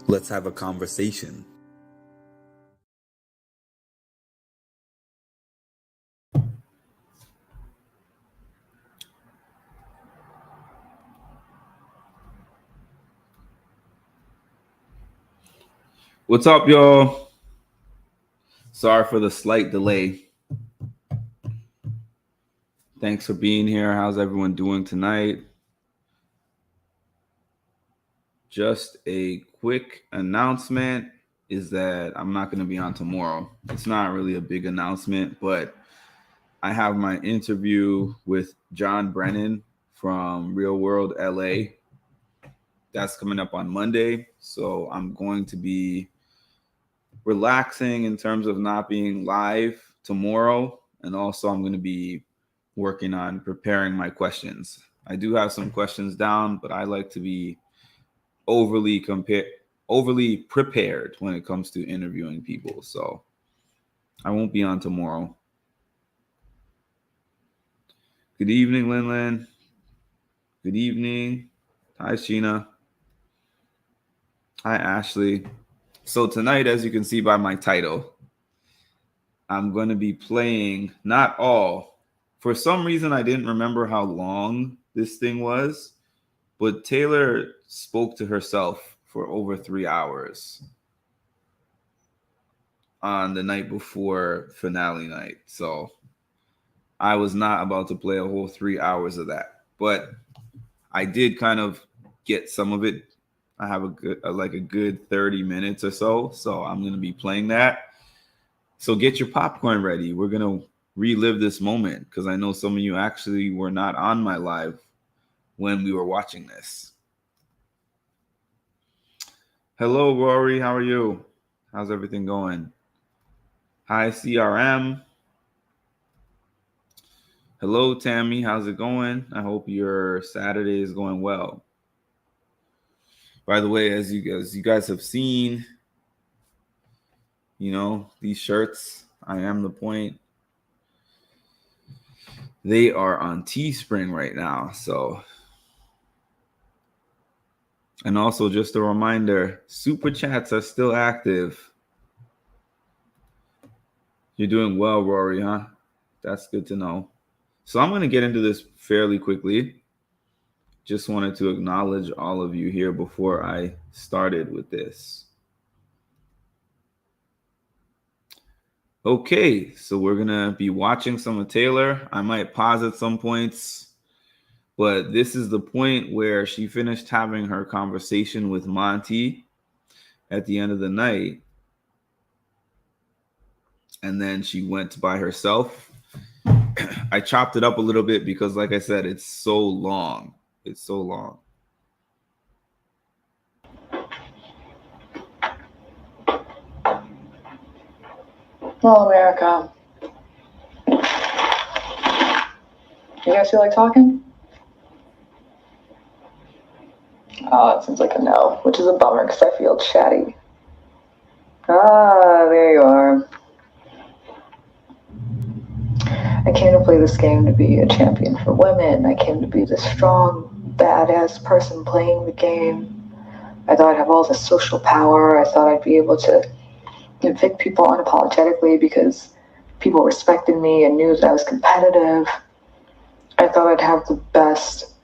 Let's have a conversation. What's up, y'all? Sorry for the slight delay. Thanks for being here. How's everyone doing tonight? Just a quick announcement is that I'm not going to be on tomorrow. It's not really a big announcement, but I have my interview with John Brennan from Real World LA. That's coming up on Monday. So I'm going to be relaxing in terms of not being live tomorrow. And also I'm going to be working on preparing my questions. I do have some questions down, but I like to be overly prepared when it comes to interviewing people. So I won't be on tomorrow. Good evening, Lin. Good evening. Hi, Sheena. Hi, Ashley. So tonight, as you can see by my title, I'm going to be playing not all. For some reason, I didn't remember how long this thing was, but Taylor spoke to herself for over 3 hours on the night before finale night. So I was not about to play a whole 3 hours of that, but I did kind of get some of it. I have a good 30 minutes or so. So I'm going to be playing that. So get your popcorn ready. We're going to relive this moment because I know some of you actually were not on my live when we were watching this. Hello, Rory. How are you? How's everything going? Hi, CRM. Hello, Tammy. How's it going? I hope your Saturday is going well. By the way, as you guys have seen, these shirts, I Am the Point, they are on Teespring right now. So, and also just a reminder, super chats are still active. You're doing well, Rory, huh? That's good to know. So I'm going to get into this fairly quickly. Just wanted to acknowledge all of you here before I started with this. Okay, so we're going to be watching some of Taylor. I might pause at some points, but this is the point where she finished having her conversation with Monty at the end of the night. And then she went by herself. I chopped it up a little bit because, like I said, it's so long. It's so long. Hello, America. You guys feel like talking? Oh, it seems like a no, which is a bummer because I feel chatty. Ah, there you are. I came to play this game to be a champion for women. I came to be the strong, badass person playing the game. I thought I'd have all the social power. I thought I'd be able to evict people unapologetically because people respected me and knew that I was competitive. I thought I'd have the best.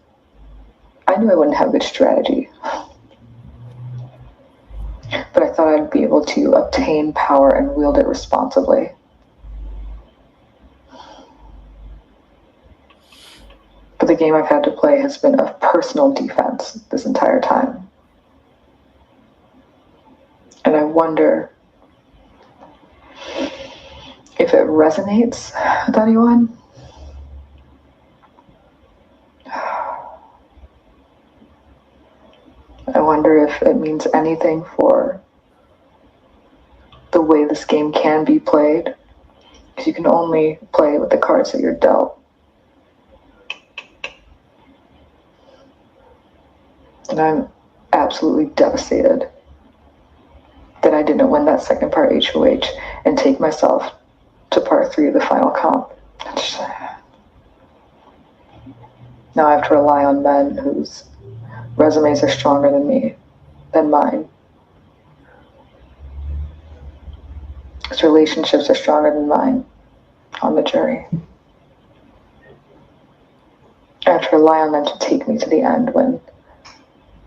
I knew I wouldn't have good strategy. But I thought I'd be able to obtain power and wield it responsibly. But the game I've had to play has been of personal defense this entire time. And I wonder if it resonates with anyone. wonder if it means anything for the way this game can be played, because you can only play with the cards that you're dealt. And I'm absolutely devastated that I didn't win that second part HOH and take myself to part 3 of the final comp. Now I have to rely on men whose resumes are stronger than mine. Whose relationships are stronger than mine on the jury. I have to rely on them to take me to the end when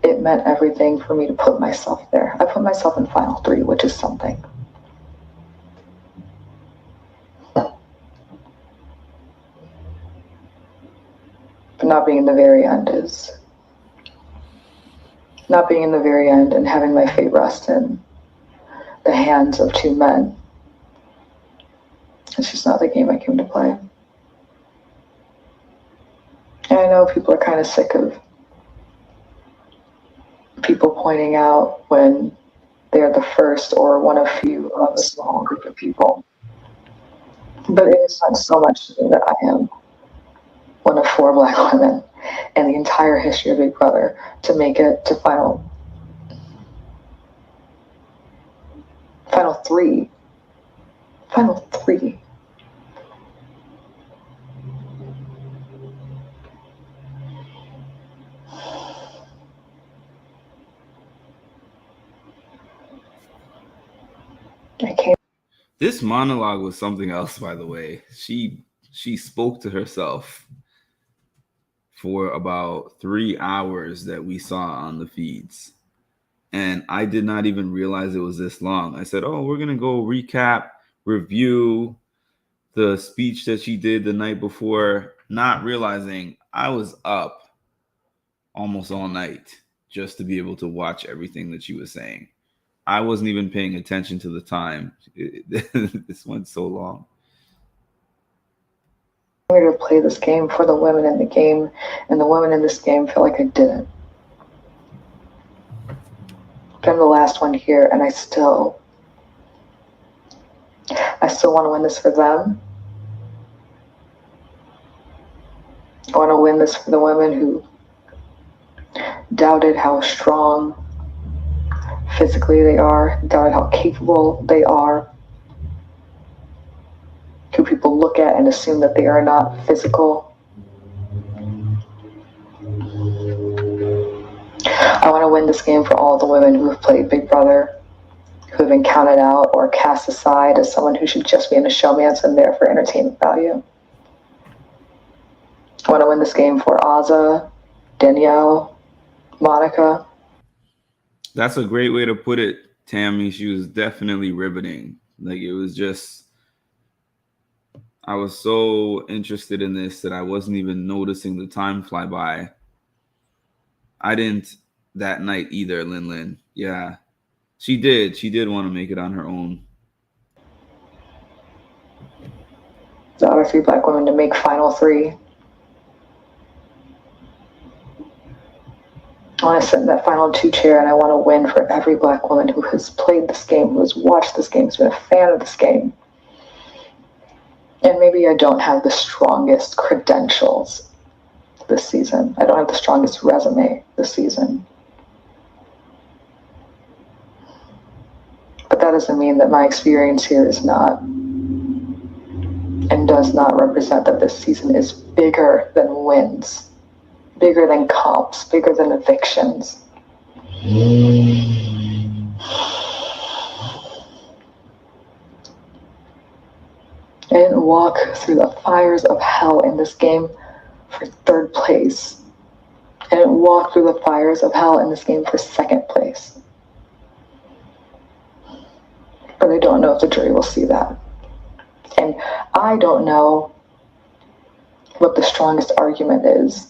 it meant everything for me to put myself there. I put myself in final 3, which is something. But not being in the very end and having my fate rest in the hands of 2 men. It's just not the game I came to play. And I know people are kind of sick of people pointing out when they're the first or one of few of a small group of people. But it is not so much to me that I am one of 4 Black women in the entire history of Big Brother to make it to final 3. Final 3. This monologue was something else, by the way. She spoke to herself for about 3 hours that we saw on the feeds. And I did not even realize it was this long. I said, oh, we're going to go recap, review the speech that she did the night before, not realizing I was up almost all night just to be able to watch everything that she was saying. I wasn't even paying attention to the time. This went so long. I'm here to play this game for the women in the game, and the women in this game feel like I didn't. I'm the last one here, and I still want to win this for them. I want to win this for the women who doubted how strong physically they are, doubted how capable they are, who people look at and assume that they are not physical. I want to win this game for all the women who have played Big Brother, who have been counted out or cast aside as someone who should just be in a showmance and there for entertainment value. I want to win this game for Azah, Danielle, Monica. That's a great way to put it, Tammy. She was definitely riveting. Like, it was just, I was so interested in this that I wasn't even noticing the time fly by. I didn't that night either, Lin. Yeah, she did. She did want to make it on her own. The other 3 Black women to make final 3. I want to sit in that final 2 chair, and I want to win for every Black woman who has played this game, who has watched this game, who's been a fan of this game. And maybe I don't have the strongest credentials this season. I don't have the strongest resume this season. But that doesn't mean that my experience here is not and does not represent that this season is bigger than wins. Bigger than comps, bigger than evictions. I didn't walk through the fires of hell in this game for 3rd place. I didn't walk through the fires of hell in this game for 2nd place. But I don't know if the jury will see that. And I don't know what the strongest argument is,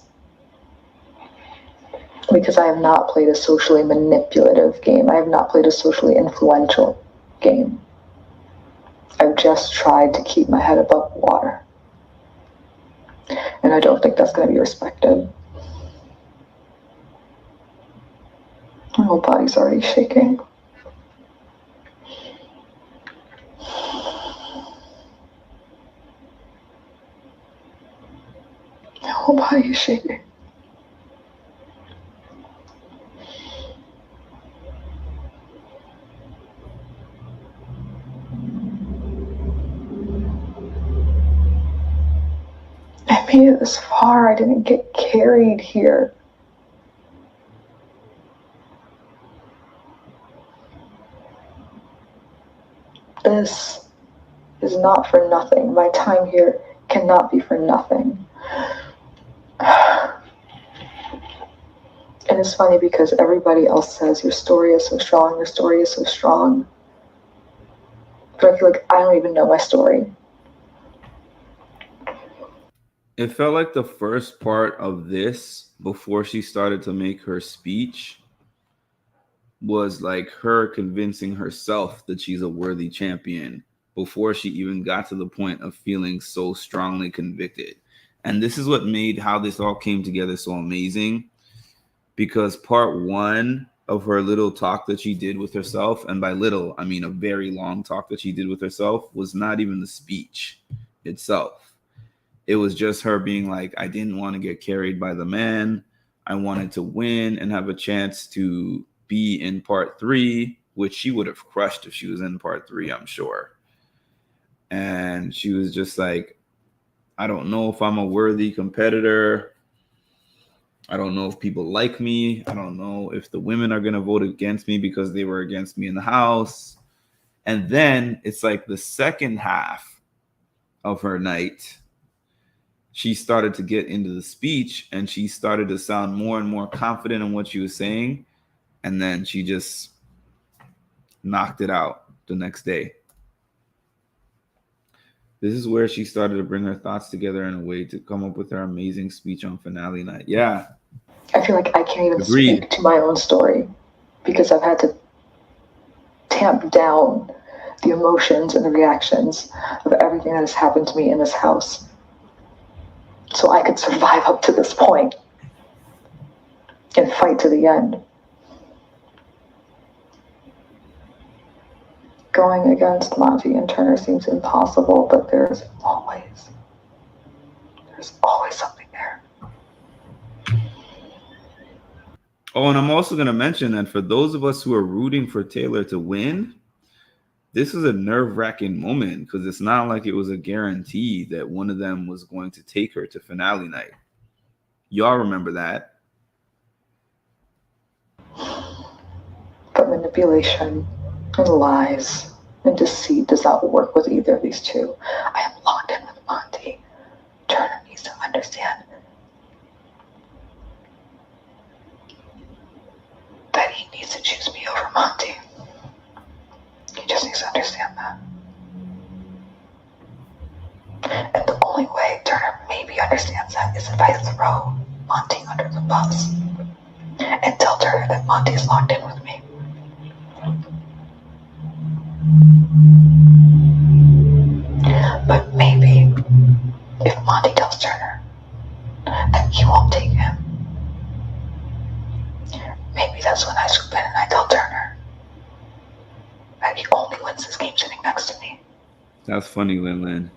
because I have not played a socially manipulative game. I have not played a socially influential game. I've just tried to keep my head above water. And I don't think that's going to be respected. I whole body's already shaking. My whole body is shaking. I made it this far. I didn't get carried here. This is not for nothing. My time here cannot be for nothing. And it's funny because everybody else says your story is so strong, your story is so strong. But I feel like I don't even know my story. It felt like the first part of this, before she started to make her speech, was like her convincing herself that she's a worthy champion before she even got to the point of feeling so strongly convicted. And this is what made how this all came together so amazing, because part one of her little talk that she did with herself, and by little, I mean a very long talk that she did with herself, was not even the speech itself. It was just her being like, I didn't want to get carried by the man. I wanted to win and have a chance to be in part 3, which she would have crushed if she was in part 3, I'm sure. And she was just like, I don't know if I'm a worthy competitor. I don't know if people like me. I don't know if the women are going to vote against me because they were against me in the house. And then it's like the second half of her night, she started to get into the speech and she started to sound more and more confident in what she was saying. And then she just knocked it out the next day. This is where she started to bring her thoughts together in a way to come up with her amazing speech on finale night. Yeah. I feel like I can't even speak to my own story because I've had to tamp down the emotions and the reactions of everything that has happened to me in this house so I could survive up to this point and fight to the end. Going against Monty and Turner seems impossible, but there's always something there. Oh, and I'm also going to mention that for those of us who are rooting for Taylor to win, this is a nerve-wracking moment because it's not like it was a guarantee that one of them was going to take her to finale night. Y'all remember that. But manipulation and lies and deceit does not work with either of these two. I am locked in with Monty. Turner needs to understand that he needs to choose me over Monty. He just needs to understand that. And the only way Turner maybe understands that is if I throw Monty under the bus and tell Turner that Monty's locked in with me. But maybe if Monty tells Turner that he won't take him, maybe that's when I swoop in and I tell Turner that he only wins this game sitting next to me. That's funny, Lin Lin.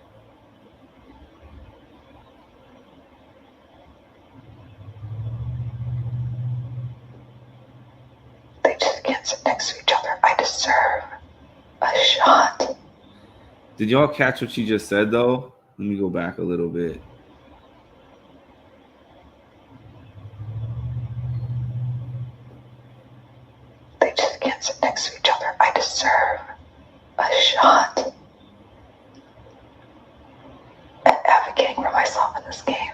They just can't sit next to each other. I deserve a shot. Did y'all catch what she just said, though? Let me go back a little bit. They just can't sit next to each other. I deserve a shot at advocating for myself in this game.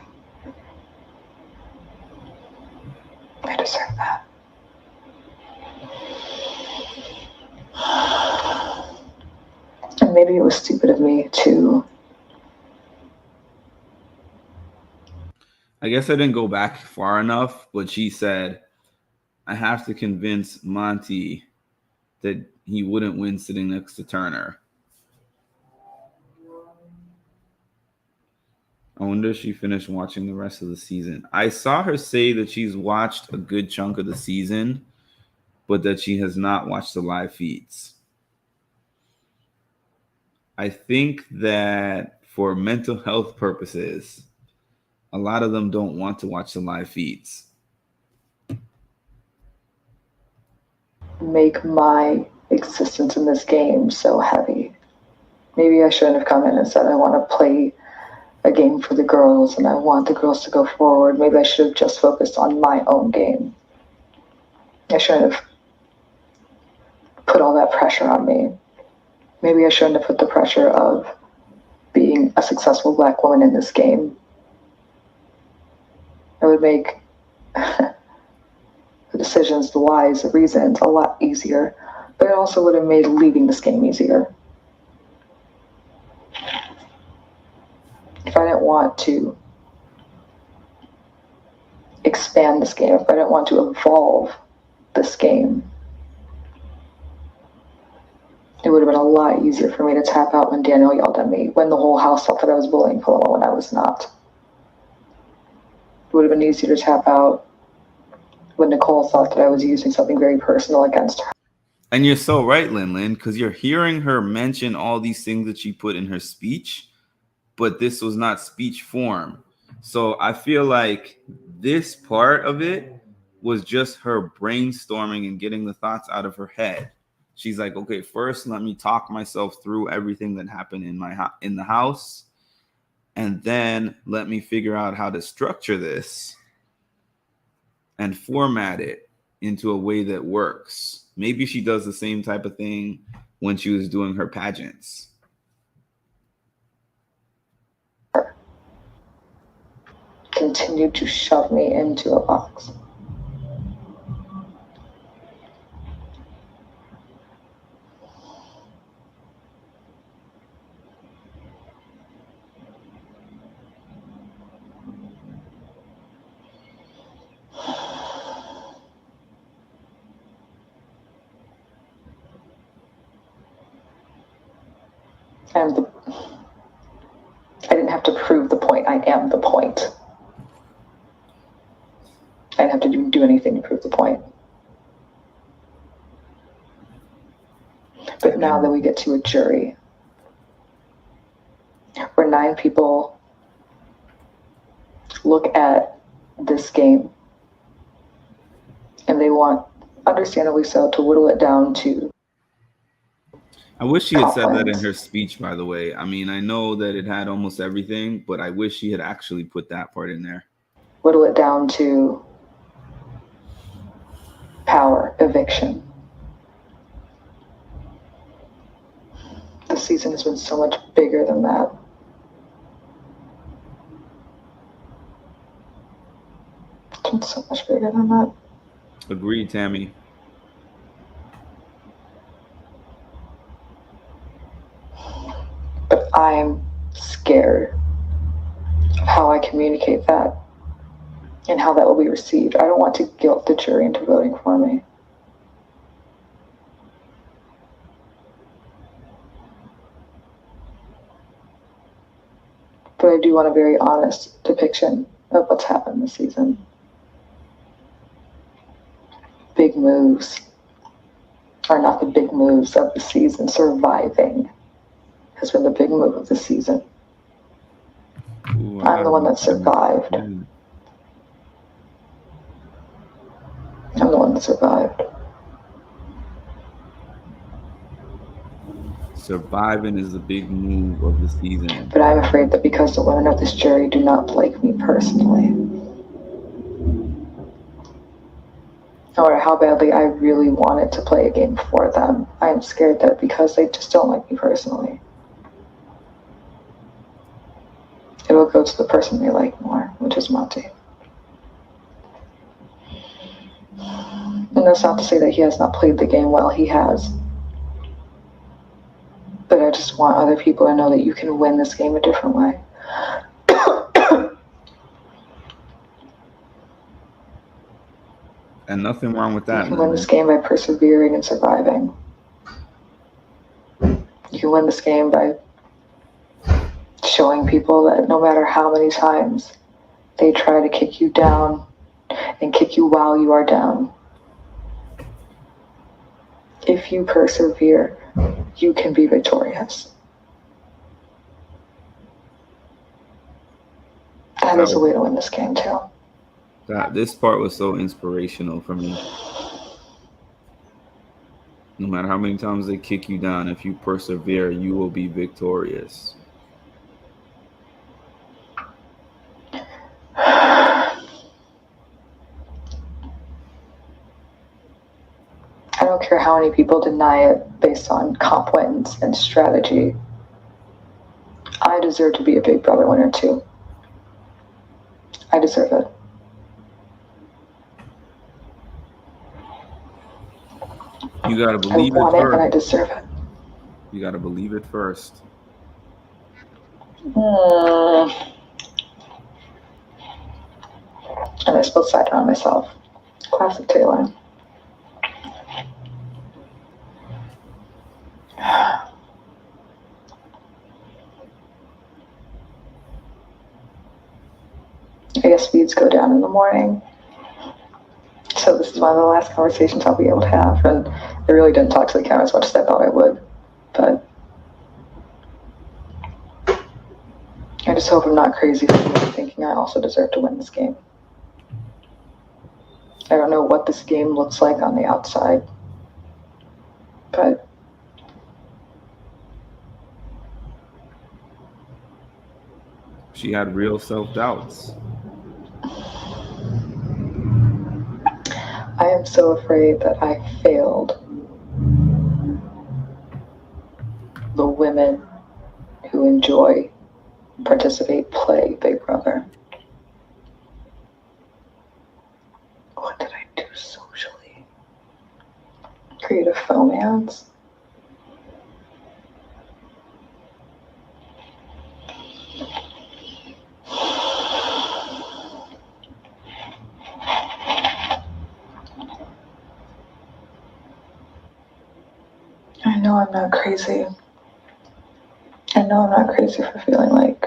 I deserve that. And maybe it was stupid of me to... I guess I didn't go back far enough, but she said, I have to convince Monty that he wouldn't win sitting next to Turner. I wonder if she finished watching the rest of the season. I saw her say that she's watched a good chunk of the season, but that she has not watched the live feeds. I think that for mental health purposes, a lot of them don't want to watch the live feeds. Make my existence in this game so heavy. Maybe I shouldn't have come in and said I want to play a game for the girls and I want the girls to go forward. Maybe I should have just focused on my own game. I shouldn't have put all that pressure on me. Maybe I shouldn't have put the pressure of being a successful Black woman in this game. It would make the decisions, the whys, the reasons a lot easier, but it also would have made leaving this game easier. If I didn't want to expand this game, if I didn't want to evolve this game, it would have been a lot easier for me to tap out when Daniel yelled at me, when the whole house thought that I was bullying Paloma when I was not. It would have been easier to tap out when Nicole thought that I was using something very personal against her. And you're so right, Lin, because you're hearing her mention all these things that she put in her speech, but this was not speech form. So I feel like this part of it was just her brainstorming and getting the thoughts out of her head. She's like, okay, first let me talk myself through everything that happened in the house, and then let me figure out how to structure this and format it into a way that works. Maybe she does the same type of thing when she was doing her pageants. Continued to shove me into a box. I didn't have to prove the point. I am the point. I didn't have to do anything to prove the point. But now that we get to a jury, where 9 people look at this game and they want, understandably so, to whittle it down to. I wish she had said that in her speech, by the way. I mean, I know that it had almost everything, but I wish she had actually put that part in there. Whittle it down to power, eviction. The season has been so much bigger than that. It's been so much bigger than that. Agreed, Tammy. But I'm scared of how I communicate that and how that will be received. I don't want to guilt the jury into voting for me. But I do want a very honest depiction of what's happened this season. Big moves are not the big moves of the season. Surviving has been the big move of the season. Ooh, I'm the one that survived. I'm the one that survived. Surviving is the big move of the season. But I'm afraid that because the women of this jury do not like me personally, no matter how badly I really wanted to play a game for them, I am scared that because they just don't like me personally, it will go to the person they like more, which is Monte. And that's not to say that he has not played the game well, he has. But I just want other people to know that you can win this game a different way. And nothing wrong with that. You can win this game by persevering and surviving. You can win this game by showing people that no matter how many times they try to kick you down and kick you while you are down, If you persevere, you can be victorious. That is a way to win this game too. This part was so inspirational for me. No matter how many times they kick you down, if you persevere, you will be victorious. I don't care how many people deny it based on comp wins and strategy. I deserve to be a Big Brother winner too. I deserve it. You gotta believe I want it it first. and I deserve it. You gotta believe it first. And I spilled cider on myself. Classic Taylor. I guess speeds go down in the morning. So this is one of the last conversations I'll be able to have. And I really didn't talk to the camera as much as I thought I would. But I just hope I'm not crazy for thinking I also deserve to win this game. I don't know what this game looks like on the outside. But she had real self-doubts. I am so afraid that I failed the women who enjoy, participate, play Big Brother. What did I do socially? Create a fomance? I know I'm not crazy. I know I'm not crazy for feeling like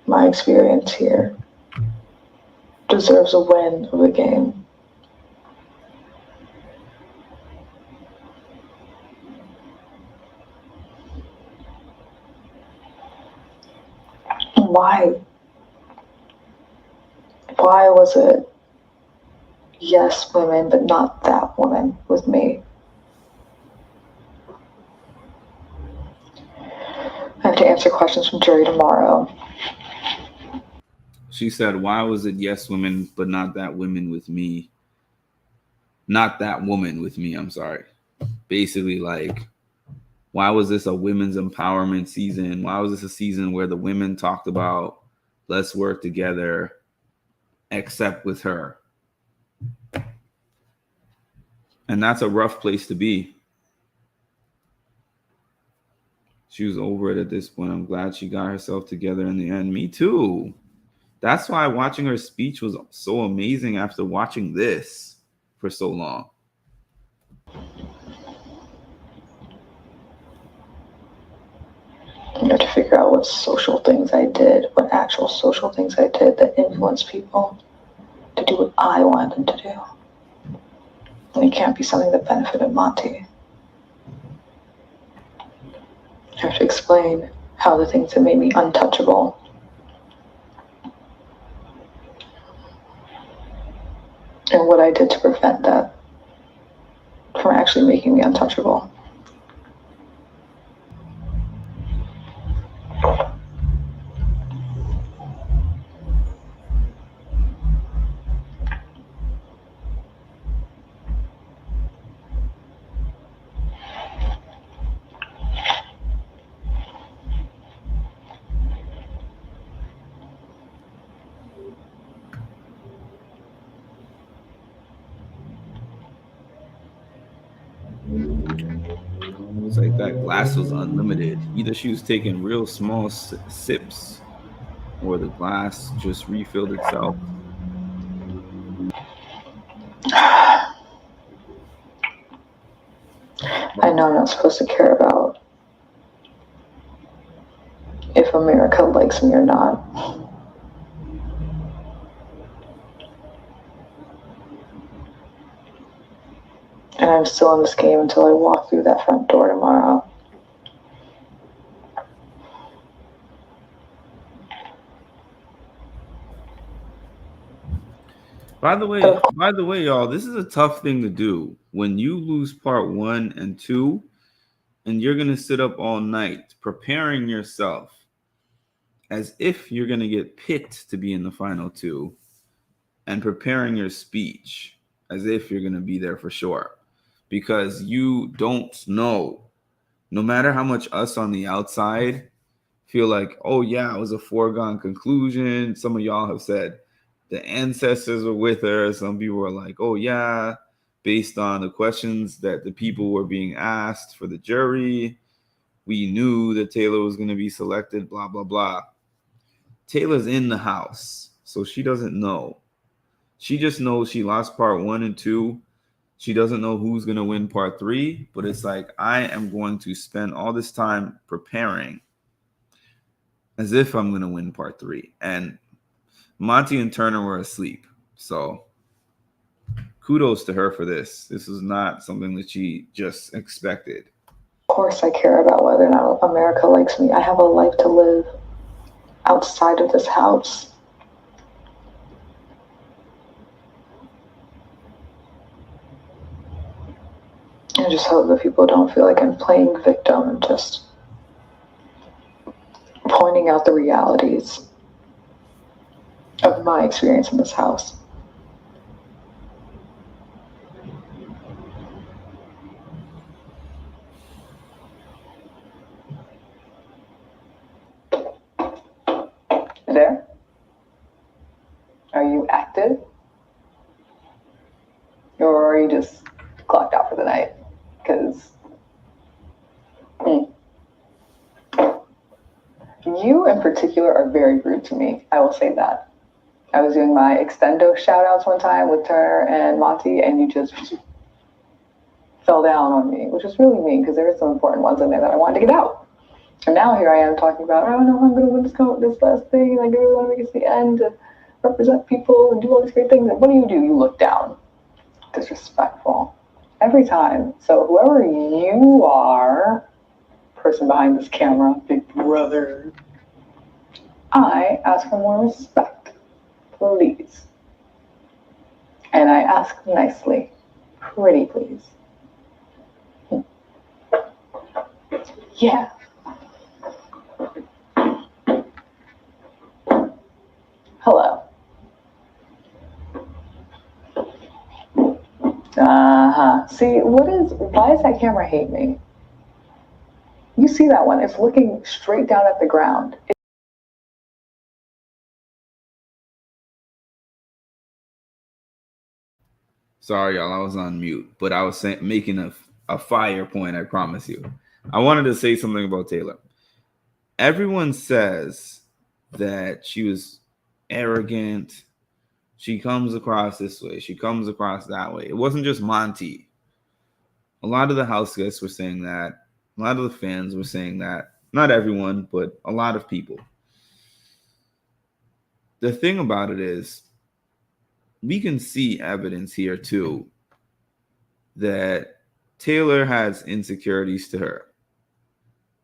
my experience here deserves a win of the game. Why? Why was it yes women, but not that woman with me? I have to answer questions from jury tomorrow. She said, why was it yes women, but not that women with me? Not that woman with me, I'm sorry. Basically, like, why was this a women's empowerment season? Why was this a season where the women talked about let's work together, except with her? And that's a rough place to be. She was over it at this point. I'm glad she got herself together in the end. Me too. That's why watching her speech was so amazing after watching this for so long. I have to figure out what social things I did, what actual social things I did that influenced people to do what I wanted them to do. And it can't be something that benefited Monty. I have to explain how the things that made me untouchable and what I did to prevent that from actually making me untouchable. It's like that glass was unlimited. Either she was taking real small sips or the glass just refilled itself. I know I'm not supposed to care about if America likes me or not. And I'm still in this game until I walk through that front door tomorrow. By the way, y'all, this is a tough thing to do. When you lose part 1 and 2, and you're gonna sit up all night preparing yourself as if you're gonna get picked to be in the final 2, and preparing your speech as if you're gonna be there for sure. Because you don't know, no matter how much us on the outside feel like, oh yeah, it was a foregone conclusion. Some of y'all have said the ancestors were with her. Some people were like, oh yeah, based on the questions that the people were being asked for the jury, we knew that Taylor was going to be selected, blah, blah, blah. Taylor's in the house, so she doesn't know. She just knows she lost part 1 and 2. She doesn't know who's going to win part 3, but it's like, I am going to spend all this time preparing as if I'm going to win part 3. And Monty and Turner were asleep. So kudos to her for this. This is not something that she just expected. Of course, I care about whether or not America likes me. I have a life to live outside of this house. I just hope that people don't feel like I'm playing victim and just pointing out the realities of my experience in this house. There? Are you active? Or are you just clocked out for the night? Because you in particular are very rude to me. I will say that. I was doing my extendo shout outs one time with Turner and Monty, and you just fell down on me, which was really mean because there were some important ones in there that I wanted to get out. And now here I am talking about, oh no, I'm going to win this last thing, and I really want to make it to the end to represent people and do all these great things. And what do? You look down. Disrespectful. Every time. So whoever you are, person behind this camera, big brother, I ask for more respect, please. And I ask nicely, pretty please. Yeah. Hello. See, why does that camera hate me? You see that one? It's looking straight down at the ground. Sorry, y'all, I was on mute, but I was making a fire point, I promise you. I wanted to say something about Taylor. Everyone says that she was arrogant. She comes across this way. She comes across that way. It wasn't just Monty. A lot of the house guests were saying that. A lot of the fans were saying that. Not everyone, but a lot of people. The thing about it is, we can see evidence here too that Taylor has insecurities to her.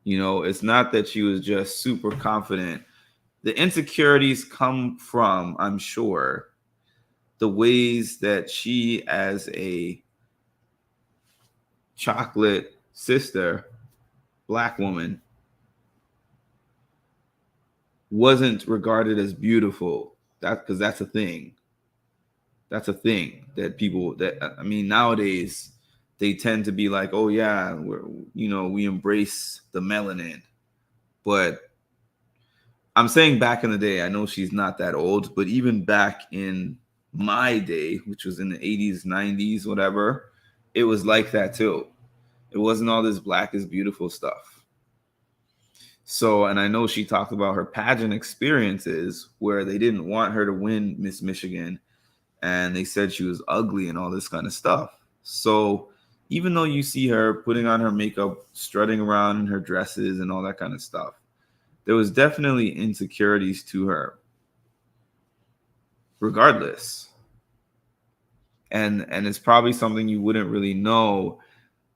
You know, it's not that she was just super confident. The insecurities come from, I'm sure, the ways that she, as a chocolate sister, Black woman, wasn't regarded as beautiful. Because that's a thing. That's a thing that people nowadays they tend to be like, oh yeah, we embrace the melanin. But I'm saying back in the day, I know she's not that old, but even back in my day, which was in the 80s, 90s, whatever, it was like that too. It wasn't all this Black is beautiful stuff. So, and I know she talked about her pageant experiences where they didn't want her to win Miss Michigan, and they said she was ugly and all this kind of stuff. So even though you see her putting on her makeup, strutting around in her dresses and all that kind of stuff, there was definitely insecurities to her. Regardless, and it's probably something you wouldn't really know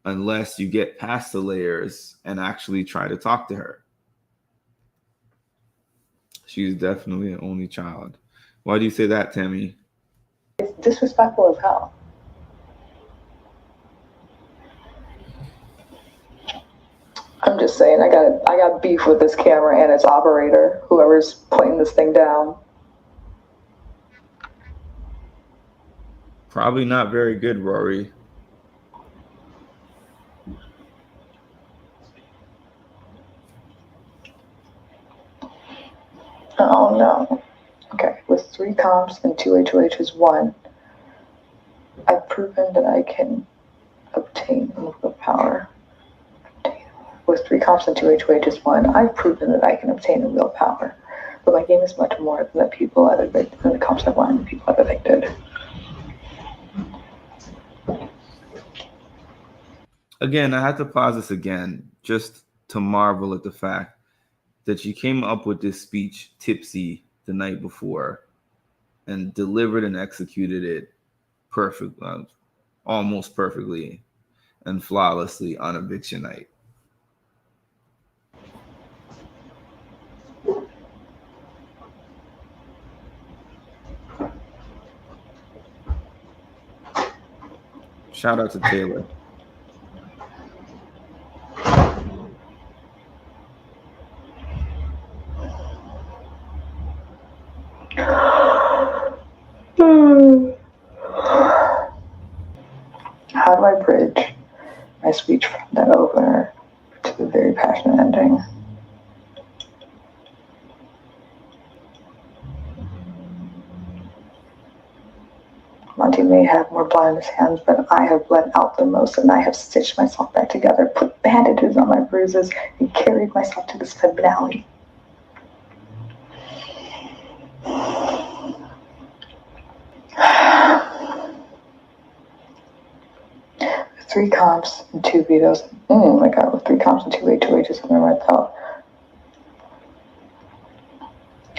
unless you get past the layers and actually try to talk to her. She's definitely an only child. Why do you say that, Tammy? It's disrespectful as hell. I'm just saying, I got beef with this camera and its operator, whoever's putting this thing down. Probably not very good, Rory. Oh no. Okay, with 3 comps and 2 HOHs 1, I've proven that I can obtain unlimited power. With 3 comps and 2 HOHs 1, I've proven that I can obtain a real power. But my game is much more than the people I've evicted, than the comps I've won and the people I've evicted. Again, I had to pause this again just to marvel at the fact that you came up with this speech tipsy the night before and delivered and executed it almost perfectly and flawlessly on eviction night. Shout out to Taylor. How do I bridge my speech from that opener to the very passionate ending? Monty may have more blood in his hands, but I have bled out the most, and I have stitched myself back together, put bandages on my bruises, and carried myself to this finale. With 3 comps and 2 vetoes. Oh my god, with 3 comps and 2 HOHs under my belt.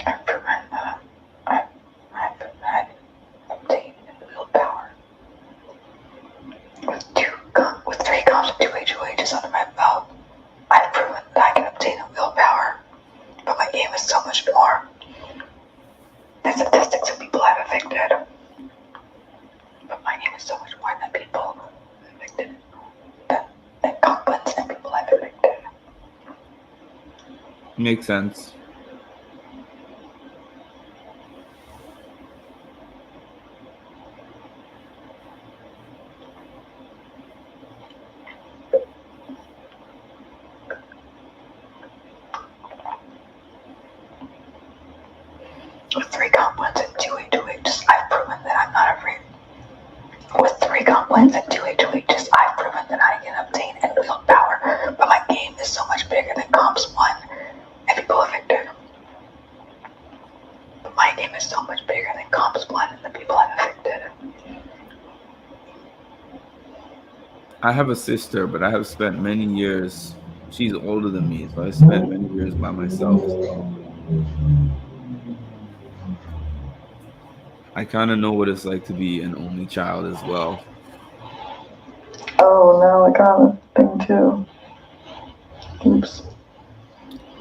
I've proven that I've obtained real power. With 3 comps and 2 HOHs under my belt, I've proven that I can obtain a real power. But my game is so much more than statistics of people I've evicted. But my game is so much more than people evicted. Than goblins and people I've evicted. Makes sense. With 3 goblins and 2 HOHs, I've proven that I'm not afraid. With 3 goblins and 2 HOHs, I've proven that I can obtain and wield power, but my game is so much bigger than comps 1 and people evicted. But my game is so much bigger than comps 1 and the people I've evicted. I have a sister, but I have spent many years. She's older than me, so I spent many years by myself. So I kind of know what it's like to be an only child as well. Oh no, I got a thing too. Oops.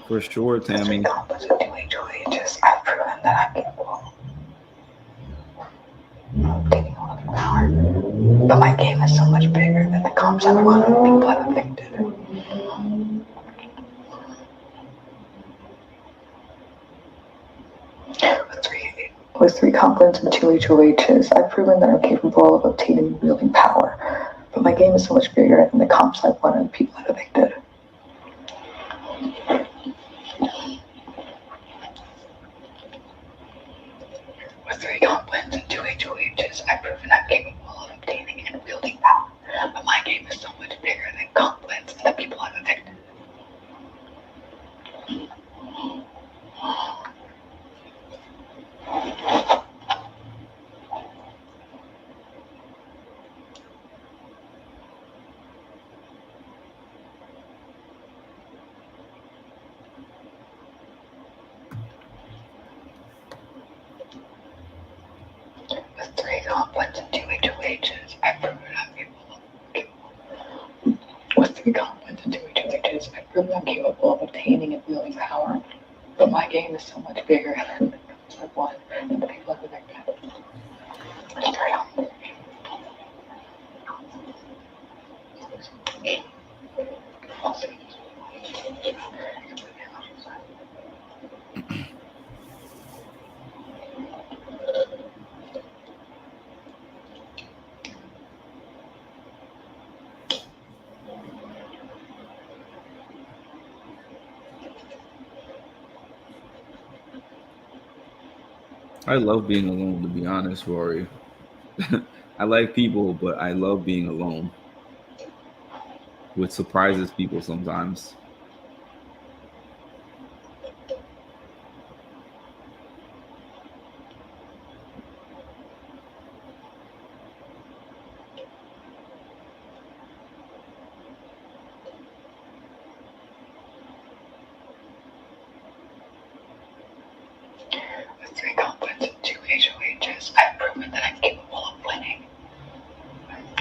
For sure, Tammy. With 3 goblins and 2 HOHs, I've proven that I'm capable of obtaining a lot of power. But my game is so much bigger than the comps I've won and the people I've evicted. With 3 goblins and 2 HOHs, I've proven that I'm capable of obtaining and wielding power. But my game is so much bigger than the comps I've won and the people I've evicted. With 3 goblins and 2 HOHs, I've proven I'm capable of obtaining and wielding power. But my game is so much bigger than goblins and the people I've evicted. With 3 goblins and 2 HOHs, HOHs, I've proven I'm capable. With 3 compliments and 2 HOHs, I've proven I'm capable of obtaining and wielding power. But my game is so much bigger than the compliments I've won and the people I've evicted. I'll see. I love being alone, to be honest, Rory. I like people, but I love being alone, which surprises people sometimes. With 3 compliments and 2 HOHs, I've proven that I'm capable of winning,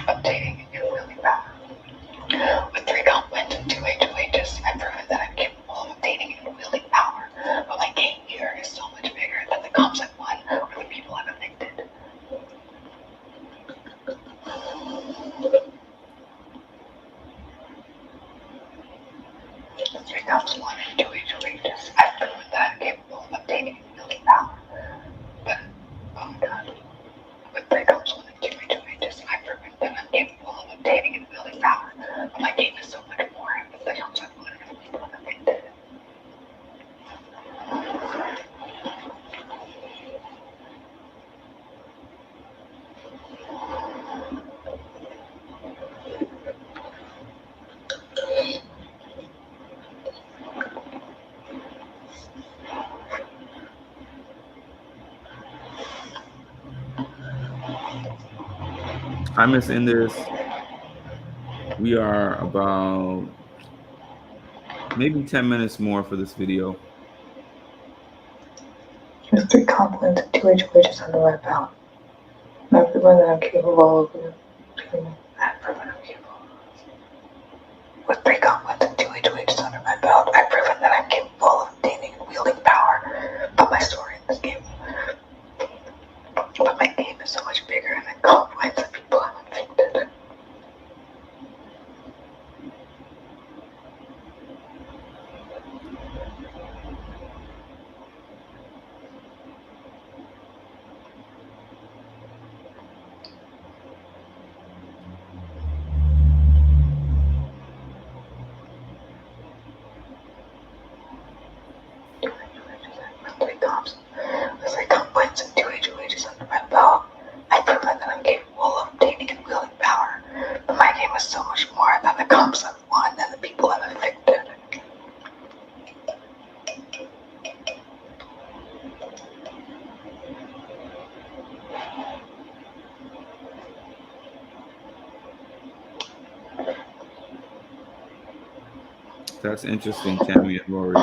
obtaining, and wielding power. With 3 compliments and 2 HOHs, I've proven that I'm capable of obtaining and wielding power. But my game here is so much bigger than the comps I've won or the people I've evicted. With 3 comps, 1 and 2 HOHs, I've proven that I'm capable of obtaining and wielding power. But, oh my god. With 3 comps, 1 and 2 HOHs, I've proven that I'm capable of obtaining and wielding power. But my game is so much more than the comps I've won and the people I've evicted. Hi, Miss Indus. We are about maybe 10 minutes more for this video. With 3 compliments and 2 HOHs under my belt, I've proven that I'm capable of obtaining. I've proven I'm capable. With 3 compliments and 2 HOHs under my belt, I've proven that I'm capable of obtaining and wielding power. But my story in this game, but my game is so much bigger than the compliments of people I've evicted. With 3 compliments and 2 HOHs under my belt, I've proven that I'm capable of obtaining and wielding power. But my game is so much more than the comps I've won and the people I've evicted. That's interesting, Tammy and Rory.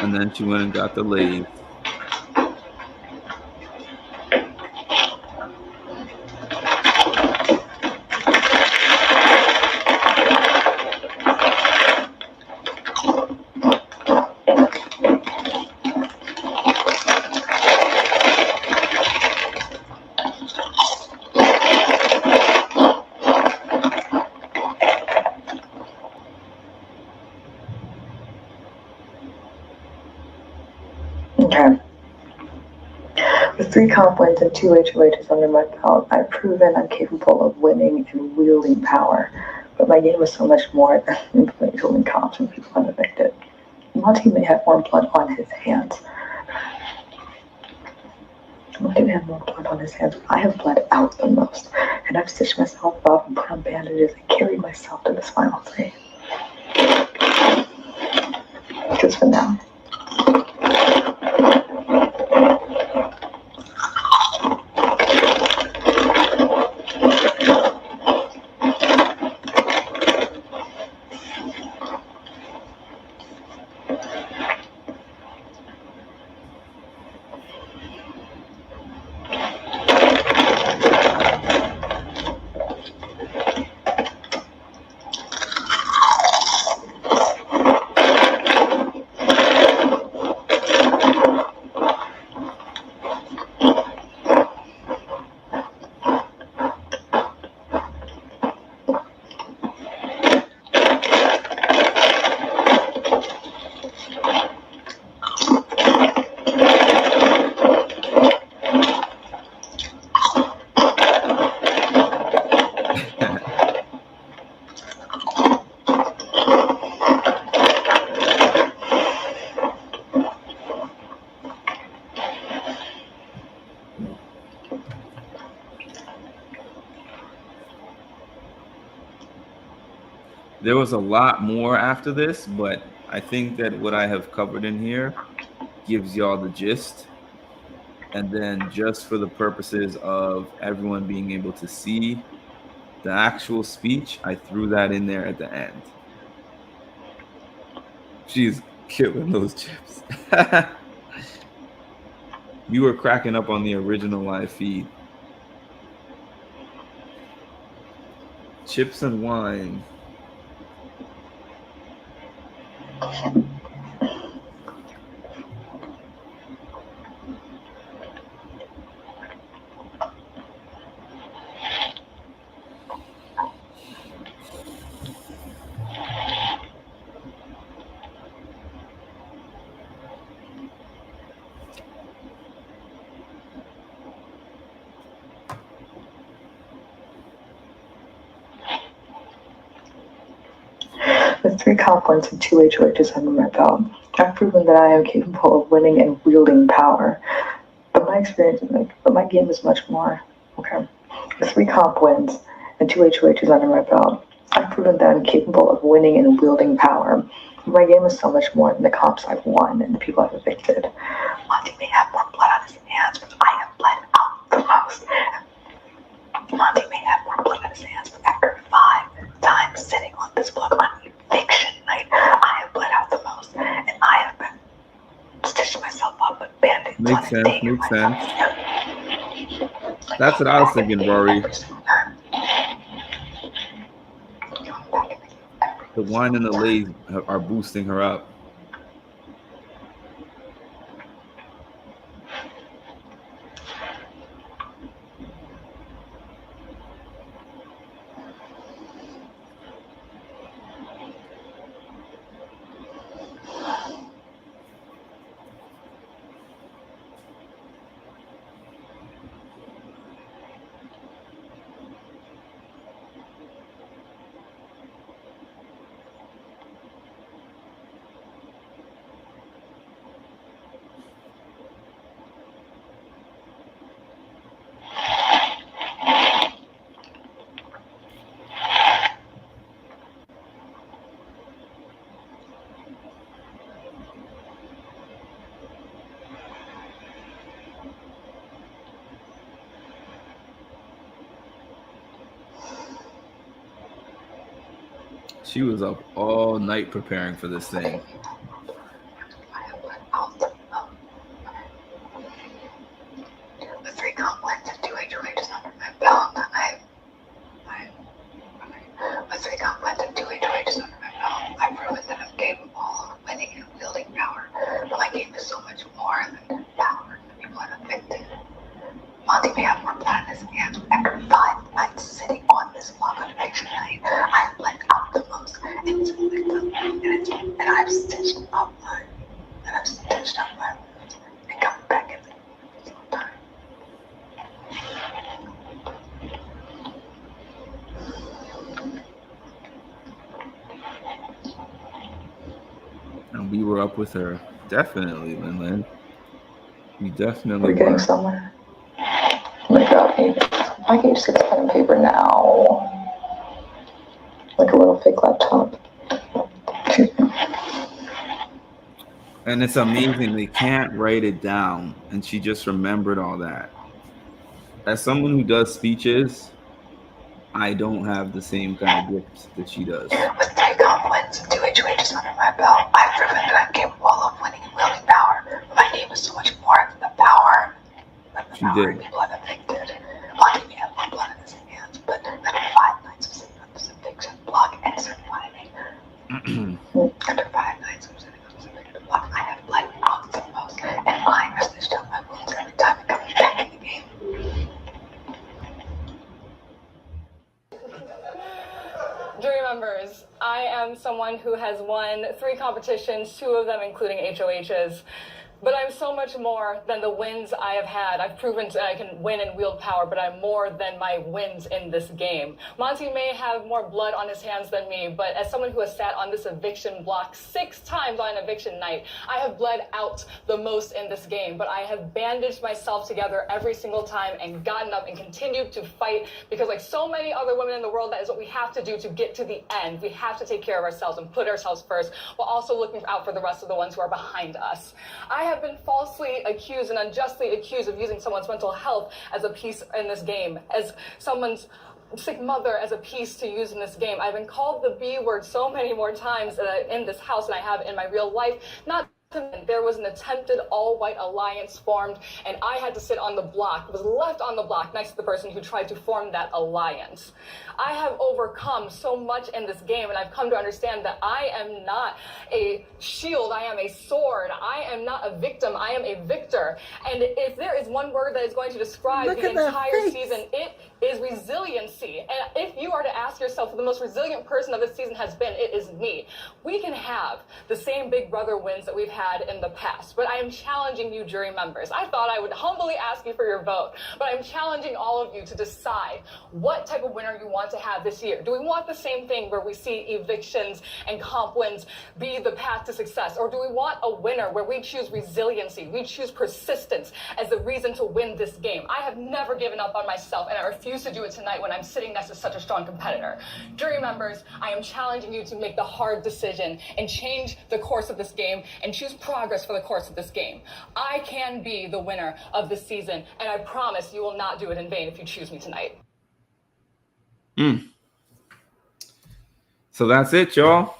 And then she went and got the lathe. 3 comp wins and 2 HOHs under my belt, I've proven I'm capable of winning and wielding power. But my game is so much more than playing comps and people unaffected. Monty may have more blood on his hands. Monty may have more blood on his hands, but I have bled out the most. And I've stitched myself up and put on bandages and carried myself to this final 3. Just for now. There was a lot more after this, but I think that what I have covered in here gives y'all the gist. And then just for the purposes of everyone being able to see the actual speech, I threw that in there at the end. She's killing those chips. You were cracking up on the original live feed. Chips and wine. With 3 comp wins and 2 HOHs under my belt, I've proven that I am capable of winning and wielding power. But my game is much more. Okay. With 3 comp wins and 2 HOHs under my belt, I've proven that I'm capable of winning and wielding power. But my game is so much more than the comps I've won and the people I've evicted. Monty may have more blood on his hands, but I have bled out the most. Monty may have more blood on his hands, but after 5 times sitting on this block on eviction night, I have bled out the most, and I have been stitching myself up with bandage. Makes sense. That's what I was thinking, Rory. The wine and the Lay's are boosting her up. She was up all night preparing for this thing. With 3 comp wins and 2 HOHs under my belt, with 3 comp wins and 2 HOHs under my belt, I've proven that I'm capable of winning and wielding power. But my game is so much more than power. People are evicted. Monty may have more blood in his hands, but after 5 nights sitting on this block on eviction night, I have bled out the most, and it's a victim, and I've stitched We were up with her. Definitely, Lin. We definitely We're getting were. somewhere. Oh my god, I can just get a pen and paper now. Like a little fake laptop. And it's amazing. They can't write it down. And she just remembered all that. As someone who does speeches, I don't have the same kind of gift that she does. With 3 comp wins and 2 HOHs under my belt, I've proven that I'm capable of winning and wielding power. But my game is so much more than the power. She did. People have evicted. Blocking me had more blood in his hands, but under 5 nights of sitting on this eviction block and a certain quantity. Under 5 nights of sitting on this eviction block, I have bled out the most, and I have stitched up my wounds every time it comes back in the game. Jury members, I am someone who has won 3 competitions, 2 of them including HOHs. But I'm so much more than the wins I have had. I've proven that I can win and wield power, but I'm more than my wins in this game. Monty may have more blood on his hands than me, but as someone who has sat on this eviction block 6 times on an eviction night, I have bled out the most in this game. But I have bandaged myself together every single time and gotten up and continued to fight, because like so many other women in the world, that is what we have to do to get to the end. We have to take care of ourselves and put ourselves first, while also looking out for the rest of the ones who are behind us. I have been falsely accused and unjustly accused of using someone's mental health as a piece in this game, as someone's sick mother as a piece to use in this game. I've been called the B word so many more times in this house than I have in my real life. Not there was an attempted all-white alliance formed, and I had to sit on the block, was left on the block next to the person who tried to form that alliance. I have overcome so much in this game, and I've come to understand that I am not a shield, I am a sword. I am not a victim, I am a victor. And if there is one word that is going to describe the entire season, it is resiliency. And if you are to ask yourself who the most resilient person of this season has been, it is me. We can have the same Big Brother wins that we've had in the past, but I am challenging you, jury members. I thought I would humbly ask you for your vote, but I'm challenging all of you to decide what type of winner you want to have this year. Do we want the same thing where we see evictions and comp wins be the path to success, or do we want a winner where we choose resiliency, we choose persistence as the reason to win this game? I have never given up on myself, and I refuse to do it tonight when I'm sitting next to such a strong competitor. Jury members, I am challenging you to make the hard decision and change the course of this game and choose progress for the course of this game. I can be the winner of this season, and I promise you will not do it in vain if you choose me tonight. So that's it, y'all.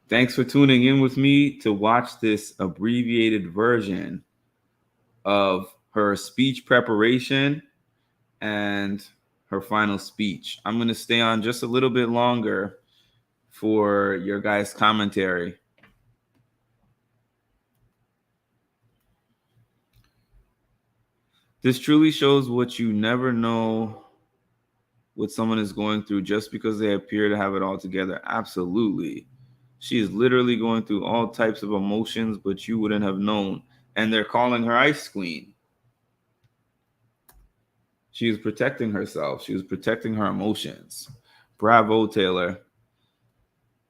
Thanks for tuning in with me to watch this abbreviated version of her speech preparation and her final speech. I'm going to stay on just a little bit longer for your guys' commentary. This truly shows what you never know what someone is going through just because they appear to have it all together. Absolutely. She is literally going through all types of emotions, but you wouldn't have known. And they're calling her Ice Queen. She was protecting herself. She was protecting her emotions. Bravo, Taylor.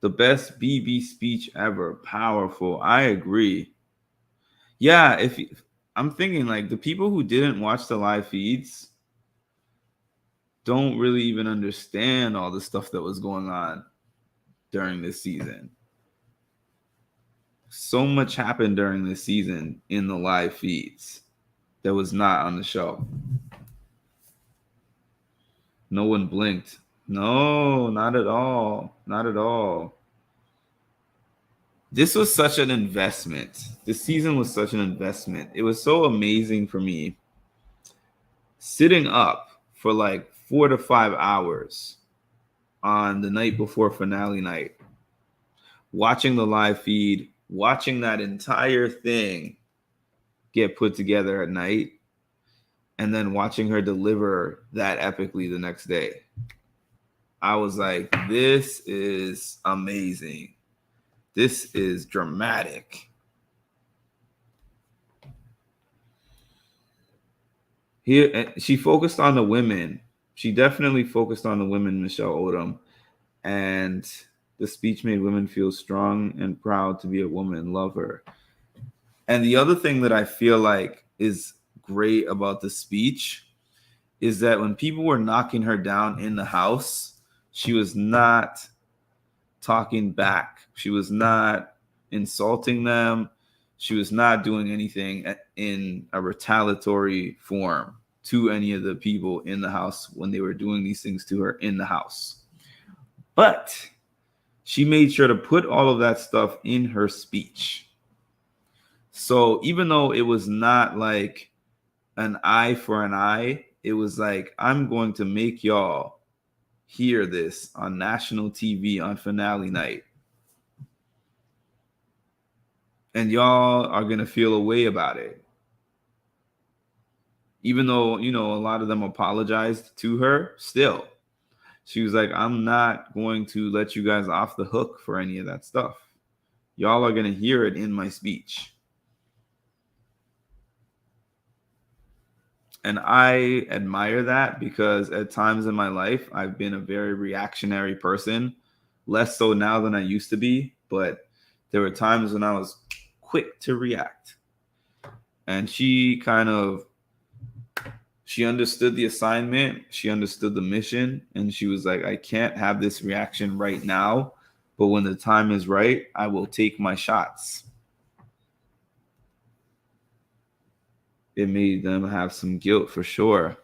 The best BB speech ever. Powerful. I agree. Yeah, I'm thinking like the people who didn't watch the live feeds don't really even understand all the stuff that was going on during this season. So much happened during this season in the live feeds that was not on the show. No one blinked. No, not at all. Not at all. This was such an investment. This season was such an investment. It was so amazing for me sitting up for like 4 to 5 hours on the night before finale night, watching the live feed, watching that entire thing get put together at night, and then watching her deliver that epically the next day. I was like, this is amazing. This is dramatic. Here, she focused on the women. She definitely focused on the women, Michelle Odom. And The speech made women feel strong and proud to be a woman and love her. And the other thing that I feel like is great about the speech is that when people were knocking her down in the house, she was not talking back. She was not insulting them. She was not doing anything in a retaliatory form to any of the people in the house when they were doing these things to her in the house. But she made sure to put all of that stuff in her speech. So even though it was not like an eye for an eye, it was like, I'm going to make y'all hear this on national TV on finale night. And y'all are going to feel a way about it. Even though, you know, a lot of them apologized to her, still. She was like, I'm not going to let you guys off the hook for any of that stuff. Y'all are going to hear it in my speech. And I admire that because at times in my life, I've been a very reactionary person, less so now than I used to be. But there were times when I was quick to react. And she understood the assignment. She understood the mission. And she was like, I can't have this reaction right now. But when the time is right, I will take my shots. It made them have some guilt for sure.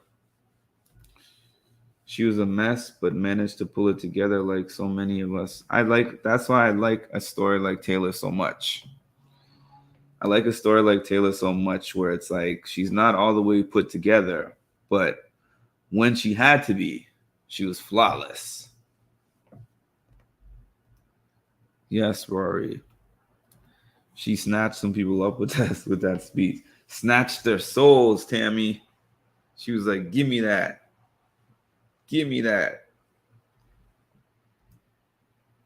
She was a mess, but managed to pull it together like so many of us. That's why I like a story like Taylor so much. I like a story like Taylor so much where it's like she's not all the way put together, but when she had to be, she was flawless. Yes, Rory. She snatched some people up with that speech. Snatched their souls, Tammy. She was like, give me that. Give me that.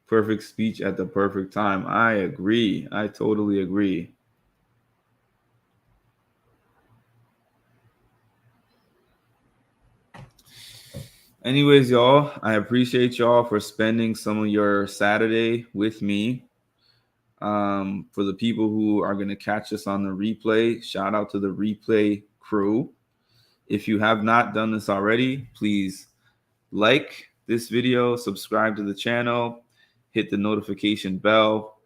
Perfect speech at the perfect time. I agree. I totally agree. Anyways, y'all, I appreciate y'all for spending some of your Saturday with me. For the people who are going to catch us on the replay, shout out to the replay crew. If you have not done this already, please like this video, subscribe to the channel, hit the notification bell,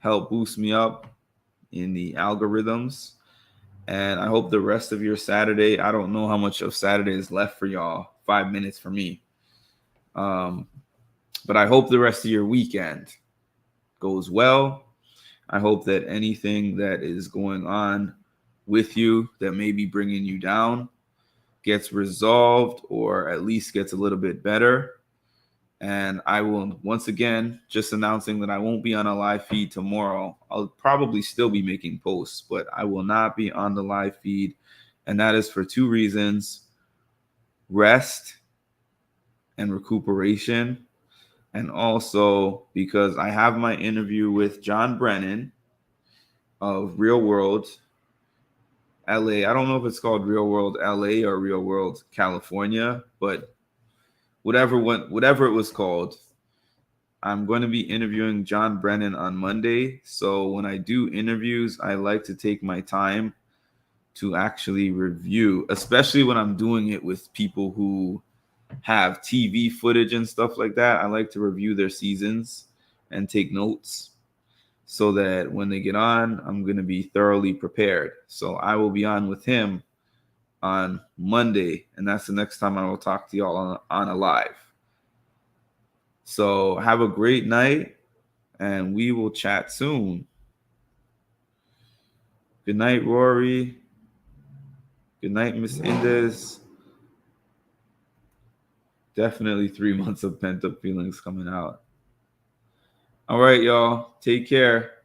help boost me up in the algorithms. And I hope the rest of your Saturday, I don't know how much of Saturday is left for y'all, 5 minutes for me. But I hope the rest of your weekend goes well. I hope that anything that is going on with you that may be bringing you down gets resolved or at least gets a little bit better. And I will, once again, just announcing that I won't be on a live feed tomorrow. I'll probably still be making posts, but I will not be on the live feed. And that is for two reasons: rest and recuperation. And also because I have my interview with John Brennan of Real World LA. I don't know if it's called Real World LA or Real World California, but whatever it was called, I'm going to be interviewing John Brennan on Monday. So when I do interviews, I like to take my time to actually review, especially when I'm doing it with people who have TV footage and stuff like that. I like to review their seasons and take notes so that when they get on, I'm going to be thoroughly prepared. So I will be on with him on Monday, and that's the next time I will talk to y'all on a live. So have a great night, and we will chat soon. Good night, Rory. Good night, Miss Indes. Definitely 3 months of pent-up feelings coming out. All right, y'all. Take care.